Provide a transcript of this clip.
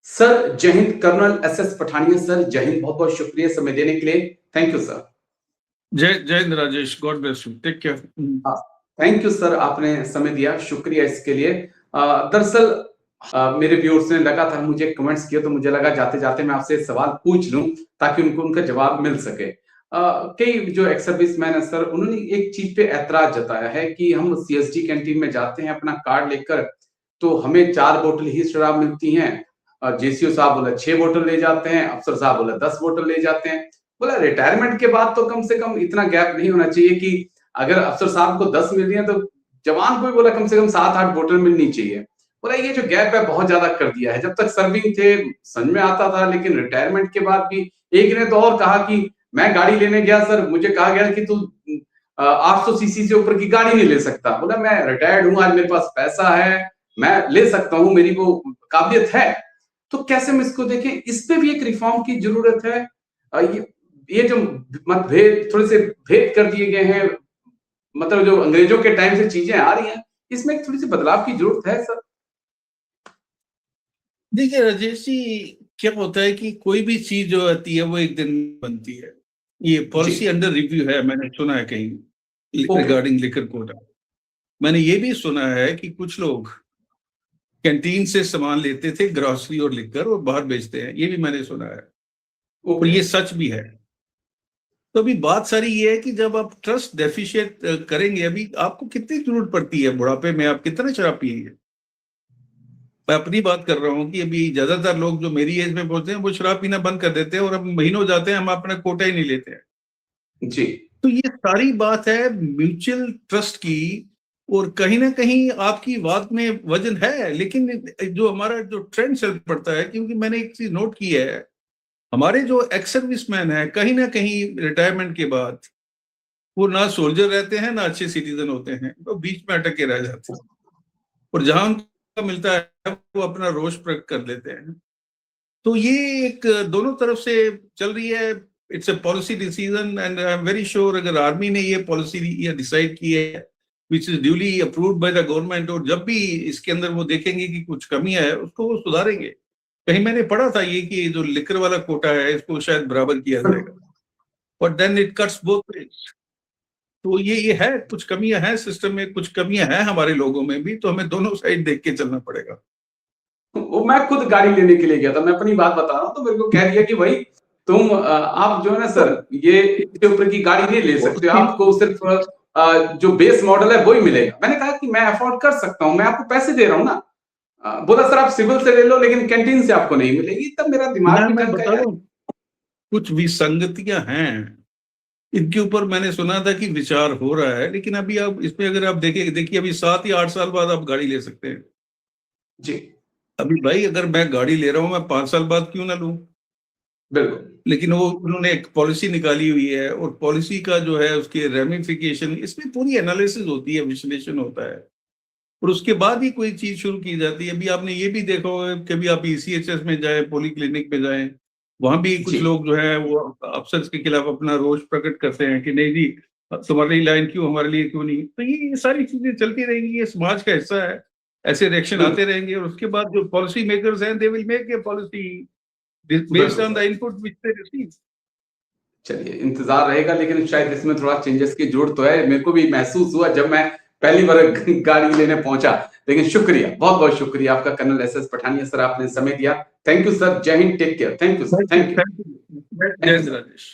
Sir जय Hind, colonel SS Pathania sir, जय हिंद। बहुत बहुत शुक्रिया समय देने के लिए। Thank you sir. जय जय Hind Rajesh, God bless you, take care. Thank you sir, आपने समय दिया, शुक्रिया इसके लिए। दरअसल मेरे व्यूअर्स ने लगातार मुझे कमेंट्स किए, तो मुझे लगा जाते जाते मैं आपसे सवाल पूछ लूं ताकि उनको उनका जवाब मिल सके। कई जो एक्स सर्विसमैन है सर, उन्होंने एक चीज पे ऐतराज जताया है कि हम सीएसडी कैंटीन में जाते हैं अपना कार्ड लेकर, तो हमें 4 बोतल ही शराब मिलती हैं। जेसीओ साहब बोला 6 बोतल ले जाते हैं, अफसर साहब बोला 10 बोतल ले जाते हैं। बोला रिटायरमेंट के बाद तो कम से कम इतना गैप नहीं होना चाहिए कि अगर अफसर साहब को 10 मिल रही है तो जवान को भी बोला कम से कम 7-8 बोतल मिलनी चाहिए। बोला ये जो गैप है बहुत ज्यादा कर दिया है। जब तक सर्विंग थे समझ में आता था, लेकिन रिटायरमेंट के बाद भी एक ने तो और कहा कि मैं गाड़ी लेने गया सर, मुझे कहा गया कि तू 800 सीसी से ऊपर की गाड़ी नहीं ले सकता। बोला मैं रिटायर्ड हूं, आज मेरे पास पैसा है, मैं ले सकता हूं, मेरी वो काबिलियत है। तो कैसे हम इसको देखें, इस पे भी एक रिफॉर्म की जरूरत है। ये जो मतभेद थोड़े से भेद कर दिए गए हैं, मतलब जो अंग्रेजों के टाइम से चीजें आ रही हैं, इसमें थोड़ी सी बदलाव की जरूरत है सर। देखिए राजेश जी, क्या होता है कि कोई भी चीज जो आती है वो एक दिन बनती है। ये पॉलिसी अंडर रिव्यू है, मैंने सुना है कहीं रिगार्डिंग लिकर कोटा। मैंने ये भी सुना है कि कुछ लोग कैंटीन से सामान लेते थे, ग्रोसरी और लिकर, और बाहर बेचते हैं, ये भी मैंने सुना है और ये सच भी है। तो अभी बात सारी ये है कि जब आप ट्रस्ट डेफिशिएट करेंगे, अभी आपको कितनी जरूरत पड़ती है बुढ़ापे में, आप कितना शराब पिएंगे? मैं अपनी बात कर रहा हूँ कि अभी ज्यादातर लोग जो मेरी एज में पहुंचते हैं वो शराब पीना बंद कर देते हैं, और अब महीनों जाते हैं हम अपना कोटा ही नहीं लेते हैं जी। तो ये सारी बात है म्यूचुअल ट्रस्ट की, और कहीं ना कहीं आपकी बात में वजन है। लेकिन जो हमारा जो ट्रेंड चल पड़ता है, क्योंकि मैंने एक चीज नोट की है, हमारे जो एक्स सर्विसमैन है कहीं ना कहीं रिटायरमेंट के बाद वो ना सोल्जर रहते हैं ना अच्छे सिटीजन होते हैं, तो बीच में अटक के रह जाते हैं, और जहां उनको मिलता है वो अपना रोष प्रकट कर लेते हैं। तो ये एक दोनों तरफ से चल रही है। It's a policy decision, and I am very sure अगर आर्मी ने ये पॉलिसी ये डिसाइड की है which is duly approved by the government, और जब भी इसके अंदर वो देखेंगे कि कुछ कमी है उसको वो सुधारेंगे। कहीं मैंने पढ़ा था ये कि जो लिकर वाला कोटा है इसको शायद बराबर किया जाएगा, but then it cuts both ways. तो ये है, कुछ कमियां हैं सिस्टम में, कुछ कमियां हैं हमारे लोगों में भी, तो हमें दोनों साइड देख के चलना पड़ेगा। वो मैं खुद गाड़ी लेने के लिए गया था, मैं अपनी बात बता रहा हूँ, तो मेरे को कह दिया कि भाई तुम आप जो है ना सर, ये इसके ऊपर की गाड़ी नहीं ले सकते, आपको सिर्फ जो बेस मॉडल है वही मिलेगा। मैंने कहा कि मैं अफोर्ड कर सकता हूँ, मैं आपको पैसे दे रहा हूँ ना। बोला सर आप सिविल से ले लो लेकिन कैंटीन से आपको नहीं मिलेगी। तब मेरा दिमाग भी बता रहा हूँ, कुछ विसंगतियां हैं, इनके ऊपर मैंने सुना था कि विचार हो रहा है, लेकिन अभी आप इसमें अगर आप देखिए अभी 7 या 8 साल बाद आप गाड़ी ले सकते हैं जी। अभी भाई अगर मैं गाड़ी ले रहा हूं, मैं 5 साल बाद क्यों ना लूं? बिल्कुल। लेकिन वो उन्होंने एक पॉलिसी निकाली हुई है, और पॉलिसी का जो है उसके रेमिफिकेशन, इसमें पूरी एनालिसिस होती है, विश्लेषण होता है, और उसके बाद ही कोई चीज शुरू की जाती है। अभी आपने ये भी देखा होगा, कभी आप ईसीएचएस में जाए, पोली क्लिनिक में जाए, वहां भी कुछ लोग जो है वो अफसर के खिलाफ अपना रोष प्रकट करते हैं कि नहीं जी तुम्हारी लाइन क्यों, हमारे लिए क्यों नहीं। तो ये सारी चीजें चलती रहेंगी, ये समाज का हिस्सा है, ऐसे रिएक्शन आते रहेंगे, और उसके बाद जो पॉलिसी मेकर्स हैं they will make a policy based on the input which they receive. चलिए इंतजार रहेगा, लेकिन शायद इसमें थोड़ा चेंजेस की जरूरत तो है। मेरे को भी महसूस हुआ जब मैं पहली बार गाड़ी लेने पहुंचा। लेकिन शुक्रिया, बहुत बहुत शुक्रिया आपका कर्नल एसएस पठानिया सर, आपने समय दिया। थैंक यू सर, जय Hind, take care. Thank you sir, thank you. जय राजेश।